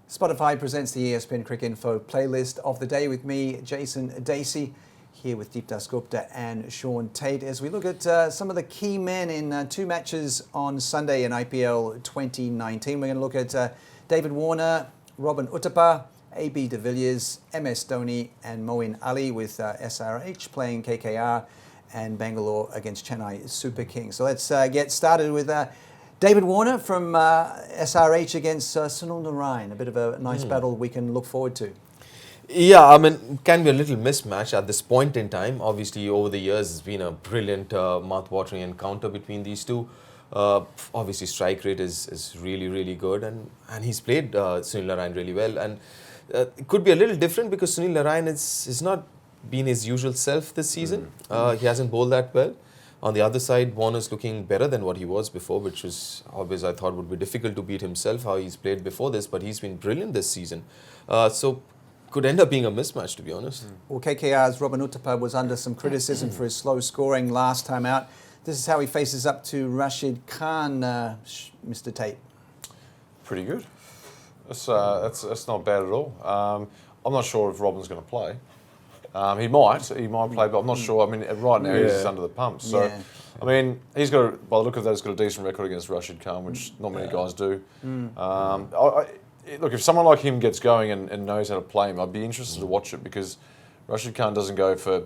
Spotify presents the ESPN Cricinfo playlist of the day with me, Jason Dacey, here with Dasgupta and Shaun Tait, as we look at some of the key men in two matches on Sunday in IPL 2019. We're going to look at David Warner, Robin Uthappa, AB de Villiers, MS Dhoni and Moeen Ali, with SRH playing KKR and Bangalore against Chennai Super Kings. So let's get started with David Warner from SRH against Sunil Narine. A bit of a nice battle we can look forward to. Yeah, I mean, it can be a little mismatch at this point in time. Obviously, over the years, it's been a brilliant mouth-watering encounter between these two. Obviously, strike rate is really, really good, and he's played Sunil Narine really well. And it could be a little different because Sunil Narine is not been his usual self this season. He hasn't bowled that well. On the other side, Warner's looking better than what he was before, which was always, I thought, would be difficult to beat himself, how he's played before this, but he's been brilliant this season. So could end up being a mismatch, to be honest. Well, KKR's Robin Uthappa was under some criticism for his slow scoring last time out. This is how he faces up to Rashid Khan, Mr. Tait. Pretty good. That's not bad at all. I'm not sure if Robin's going to play. He might play, but I'm not sure. I mean, right now he's under the pump. So, I mean, he's got, by the look of that, he's got a decent record against Rashid Khan, which not many guys do. Look, if someone like him gets going and knows how to play him, I'd be interested to watch it, because Rashid Khan doesn't go for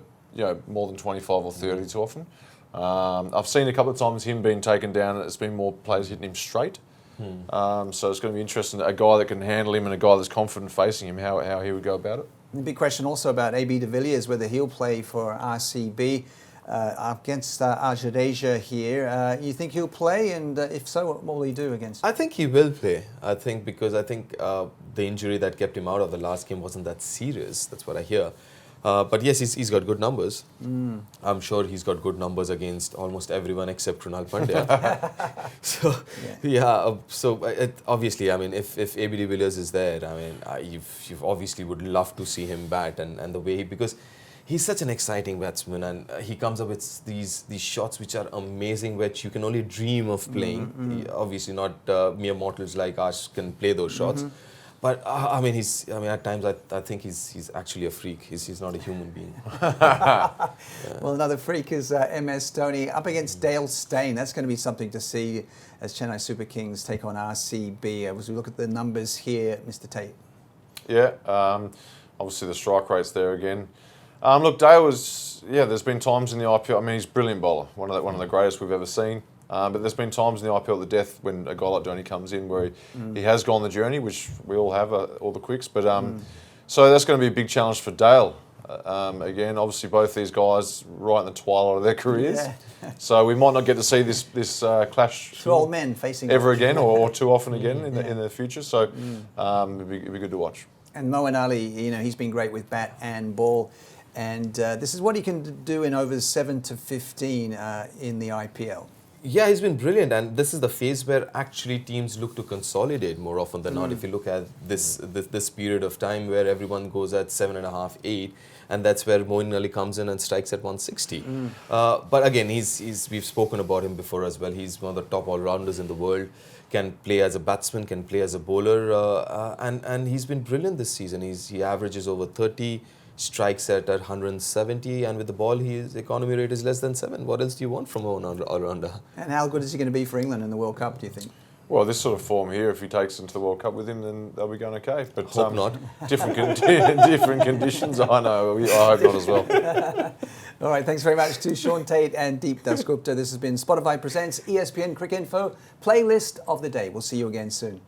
more than 25 or 30 too often. I've seen a couple of times him being taken down, and it's been more players hitting him straight. So it's going to be interesting, a guy that can handle him and a guy that's confident facing him, how he would go about it. The big question also about AB de Villiers, whether he'll play for RCB against Jadeja here. You think he'll play, and if so, what will he do against? I think he will play. Because the injury that kept him out of the last game wasn't that serious. That's what I hear. But yes, he's got good numbers. I'm sure he's got good numbers against almost everyone except Krunal Pandya. Obviously, I mean, if AB de Villiers is there, I mean, you obviously would love to see him bat, and the way because he's such an exciting batsman, and he comes up with these shots which are amazing, which you can only dream of playing. Obviously, not mere mortals like us can play those shots. But at times I think he's actually a freak. He's not a human being. Well, another freak is MS Dhoni up against Dale Steyn. That's going to be something to see as Chennai Super Kings take on RCB. As we look at the numbers here, Mr. Tait. Yeah, obviously the strike rate's there again. Look, Dale was, there's been times in the IPL. I mean, he's a brilliant bowler, one of the greatest we've ever seen. But there's been times in the IPL, the death, when a guy like Dhoni comes in, where he has gone the journey, which we all have, all the quicks. But so that's going to be a big challenge for Dale. Again, obviously both these guys right in the twilight of their careers, so we might not get to see this clash. Two old men facing ever again, or too often again in the future. So it'd be good to watch. And Moeen Ali, he's been great with bat and ball. And this is what he can do in overs 7 to 15 in the IPL. Yeah, he's been brilliant, and this is the phase where actually teams look to consolidate more often than not. If you look at this period of time where everyone goes at 7.5, 8, and that's where Moeen Ali comes in and strikes at 160. But again, we've spoken about him before as well. He's one of the top all-rounders in the world. Can play as a batsman, can play as a bowler, and he's been brilliant this season. He averages over 30. Strikes at 170, and with the ball, his economy rate is less than 7. What else do you want from an all-rounder? And how good is he going to be for England in the World Cup, do you think? Well, this sort of form here, if he takes into the World Cup with him, then they'll be going okay. But hope not. Different conditions. I know. I hope not as well. All right. Thanks very much to Shaun Tait and Dasgupta. This has been Spotify Presents ESPN Cricinfo Playlist of the Day. We'll see you again soon.